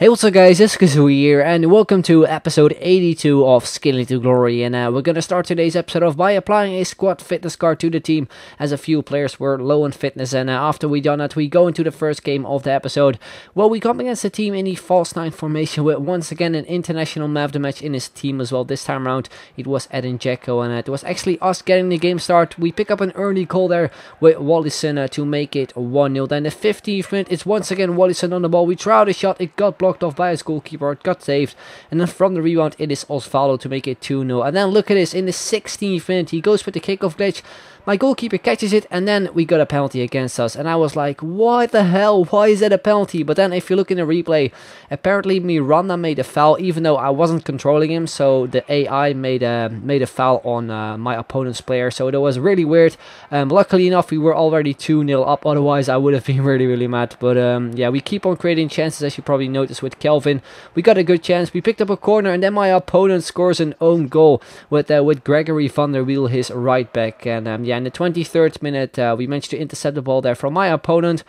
Hey, what's up guys, it's Kazooie here, and welcome to episode 82 of Scaling to Glory. And we're gonna start today's episode off by applying a squad fitness card to the team, as a few players were low on fitness. And after we done that, we go into the first game of the episode. Well, we come against a team in the false 9 formation with once again an international man of the match in his team as well. This time around it was Edin Dzeko, and it was actually us getting the game start. We pick up an early goal there with Wallison to make it 1-0. Then the 15th minute, it's once again Wallison on the ball. We try out a shot, it got blocked off by his goalkeeper, it got saved, and then from the rebound it is Osvaldo to make it 2-0. And then look at this, in the 16th minute he goes for the kickoff glitch. My goalkeeper catches it, and then we got a penalty against us. And I was like, what the hell? Why is that a penalty? But then if you look in the replay, apparently Miranda made a foul, even though I wasn't controlling him. So the AI made a foul on my opponent's player. So it was really weird. Luckily enough, we were already 2-0 up. Otherwise, I would have been really mad. But yeah, we keep on creating chances, as you probably noticed with Kelvin. We got a good chance. We picked up a corner, and then my opponent scores an own goal with Gregory van der Wiel, his right back. And yeah, in the 23rd minute, we managed to intercept the ball there from my opponent.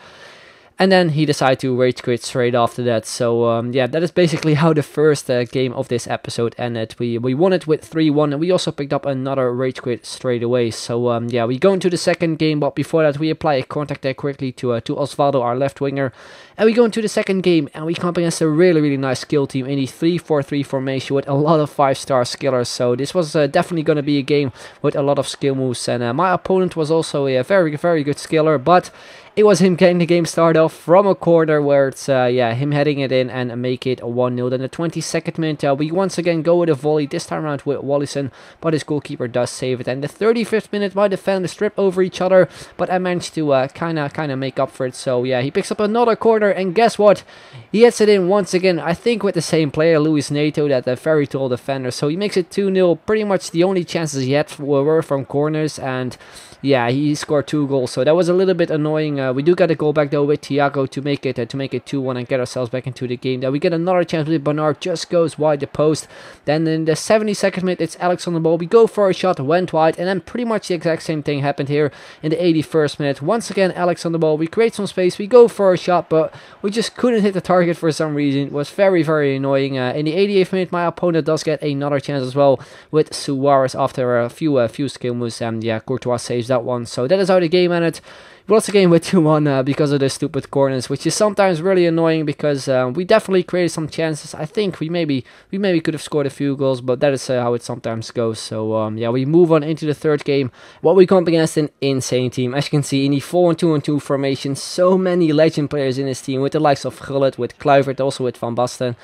And then he decided to rage quit straight after that. So yeah, that is basically how the first game of this episode ended. We won it with 3-1, and we also picked up another rage quit straight away. So yeah, we go into the second game, but before that we apply a contact there quickly to Osvaldo, our left winger. And we go into the second game, and we come up against a really nice skill team in the 3-4-3 formation with a lot of 5-star skillers. So this was definitely going to be a game with a lot of skill moves. And my opponent was also a very good skiller, but it was him getting the game started off from a corner where it's yeah, him heading it in and make it 1-0. Then the 22nd minute, we once again go with a volley, this time around with Wallison, but his goalkeeper does save it. And the 35th minute, my defenders strip over each other, but I managed to kind of make up for it. So yeah, he picks up another corner, and guess what? He hits it in once again, I think with the same player, Luis Neto, that very tall defender. So he makes it 2-0. Pretty much the only chances he had were from corners, and yeah, he scored 2 goals, so that was a little bit annoying. We do get a goal back though with Thiago to make it 2-1 and get ourselves back into the game. Then we get another chance with Bernard, just goes wide the post. Then in the 72nd minute, it's Alex on the ball. We go for a shot, went wide, and then pretty much the exact same thing happened here in the 81st minute. Once again, Alex on the ball. We create some space, we go for a shot, but we just couldn't hit the target for some reason. It was very annoying. In the 88th minute, my opponent does get another chance as well with Suarez after a few skill moves, and yeah, Courtois saves that one. So that is how the game ended. We lost the game with 2-1 because of the stupid corners, which is sometimes really annoying because we definitely created some chances. I think we maybe could have scored a few goals, but that is how it sometimes goes. So yeah, we move on into the third game. What we come up against an insane team. As you can see, in the 4-1-2-2 formation, so many legend players in this team, with the likes of Gullit, with Kluivert, also with Van Basten.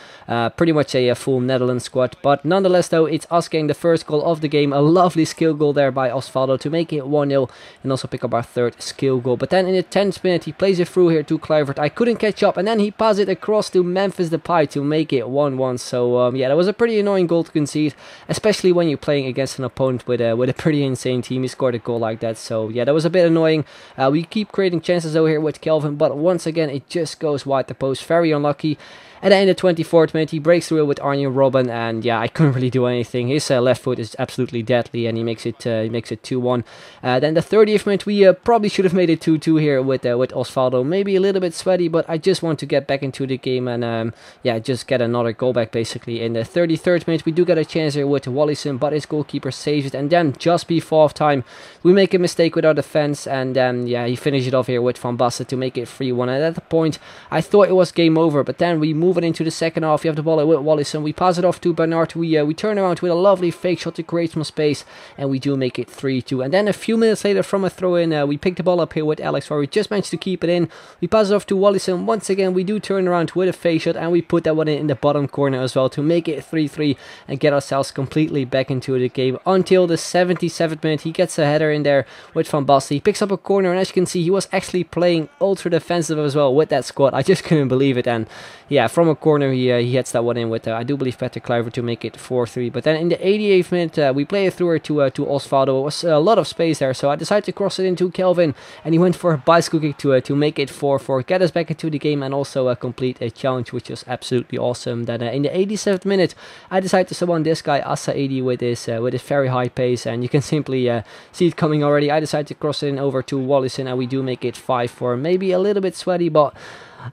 Pretty much a full Netherlands squad. But nonetheless though, it's us getting the first goal of the game. A lovely skill goal there by Osvaldo to make it 1-0 and also pick up our third skill goal. But then in the 10th minute, he plays it through here to Kluivert. I couldn't catch up, and then he passes it across to Memphis Depay to make it 1-1. So yeah, that was a pretty annoying goal to concede, especially when you're playing against an opponent with a pretty insane team. He scored a goal like that, so yeah, that was a bit annoying. We keep creating chances over here with Kelvin, but once again it just goes wide the post. Very unlucky. And then in the 24th minute, he breaks through it with Arjen Robben, and yeah, I couldn't really do anything. His left foot is absolutely deadly, and he makes it 2-1. Then the 30th minute, we probably should have made it 2-2 here with Osvaldo. Maybe a little bit sweaty, but I just want to get back into the game and yeah, just get another goal back basically. In the 33rd minute, we do get a chance here with Wallison, but his goalkeeper saves it. And then just before half-time, we make a mistake with our defense, and yeah, he finishes it off here with Van Basten to make it 3-1. And at that point, I thought it was game over, but then we move it into the second half. We have the ball with Wallison. We pass it off to Bernard. We turn around with a lovely fake shot to create some space, and we do make it 3-2. And then a few minutes later, from a throw-in, we pick the ball up here with Alex, where we just managed to keep it in. We pass it off to Wallison. Once again, we do turn around with a fake shot, and we put that one in the bottom corner as well to make it 3-3 and get ourselves completely back into the game until the 77th minute. He gets a header in there with Van Basten. He picks up a corner, and as you can see, he was actually playing ultra defensive as well with that squad. I just couldn't believe it. And yeah, from a corner, he hits that one in with, I do believe, Peter Kluivert to make it 4-3. But then in the 88th minute, we play it through her to Osvaldo. It was a lot of space there, so I decided to cross it into Kelvin, and he went for a bicycle kick to make it 4-4, get us back into the game, and also complete a challenge, which was absolutely awesome. Then in the 87th minute, I decided to sub on this guy, Asaidi, with his very high pace, and you can simply see it coming already. I decided to cross it in over to Wallison, and we do make it 5-4. Maybe a little bit sweaty, but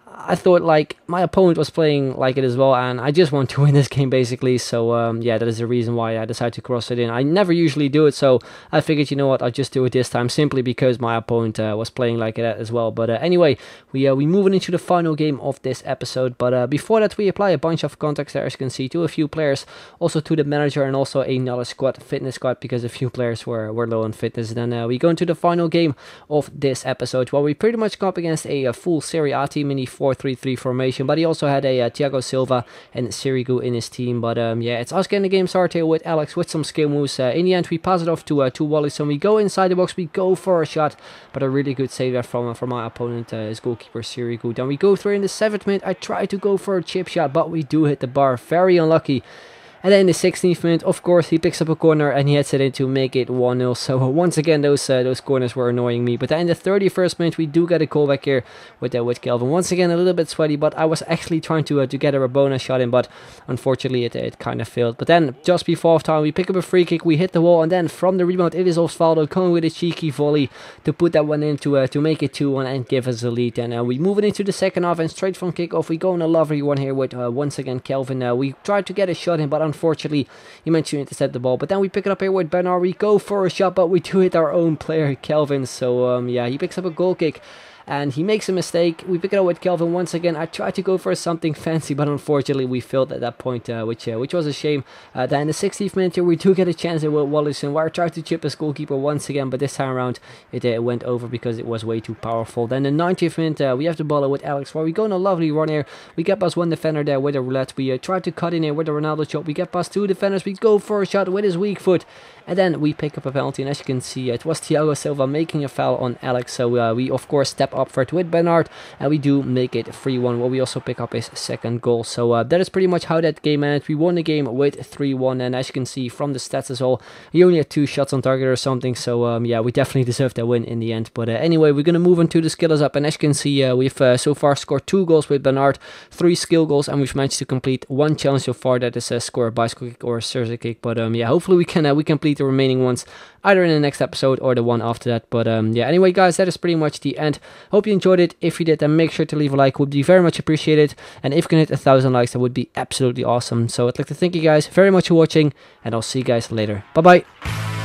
I thought like my opponent was playing like it as well, and I just want to win this game basically. So yeah, that is the reason why I decided to cross it in. I never usually do it, so I figured, you know what, I'll just do it this time simply because my opponent was playing like that as well. But anyway, we moving into the final game of this episode. But before that, we apply a bunch of contacts there, as you can see, to a few players, also to the manager, and also another squad, fitness squad, because a few players were low on fitness. Then we go into the final game of this episode, where we pretty much go up against a full Serie A team in the 4-3-3 formation, but he also had a Thiago Silva and Sirigu in his team. But yeah, it's us getting the game started here with Alex with some skill moves. In the end, we pass it off to Wallace, and we go inside the box, we go for a shot, but a really good save there from my opponent, his goalkeeper Sirigu. Then we go through in the 7th minute. I try to go for a chip shot, but we do hit the bar, very unlucky. And then in the 16th minute, of course, he picks up a corner and he heads it in to make it 1-0. So once again, those corners were annoying me. But then in the 31st minute, we do get a call back here with Kelvin. Once again, a little bit sweaty, but I was actually trying to get a Rabona shot in, but unfortunately it kind of failed. But then just before time, we pick up a free kick, we hit the wall, and then from the rebound, it is Osvaldo coming with a cheeky volley to put that one in to make it 2-1 and give us a lead. And we move it into the second half, and straight from kickoff, we go on a lovely one here with once again Kelvin. We tried to get a shot in, but unfortunately, he managed to intercept the ball. But then we pick it up here with Bernard. We go for a shot, but we do hit our own player, Kelvin. So yeah, he picks up a goal kick, and he makes a mistake. We pick it up with Kelvin once again. I tried to go for something fancy, but unfortunately we failed at that point, which was a shame. Then in the 60th minute here, we do get a chance here with Wallison, where I tried to chip his goalkeeper once again, but this time around it went over because it was way too powerful. Then in the 90th minute, we have the ball with Alex, where we go on a lovely run here. We get past one defender there with a roulette. We try to cut in here with a Ronaldo shot. We get past two defenders. We go for a shot with his weak foot, and then we pick up a penalty. And as you can see, it was Thiago Silva making a foul on Alex. So we of course step up for it with Bernard, and we do make it 3-1, where we also pick up his second goal. So that is pretty much how that game ended. We won the game with 3-1, and as you can see from the stats as well, he only had 2 shots on target or something. So yeah, we definitely deserved that win in the end. But anyway, we're gonna move on to the skillers up, and as you can see, we've so far scored 2 goals with Bernard, 3 skill goals, and we've managed to complete 1 challenge so far. That is score a bicycle kick or a scissor kick. But yeah, hopefully we complete the remaining ones either in the next episode or the one after that. But yeah, anyway guys, that is pretty much the end. Hope you enjoyed it. If you did, then make sure to leave a like, would be very much appreciated. And if you can hit 1,000 likes, that would be absolutely awesome. So I'd like to thank you guys very much for watching, and I'll see you guys later. Bye bye.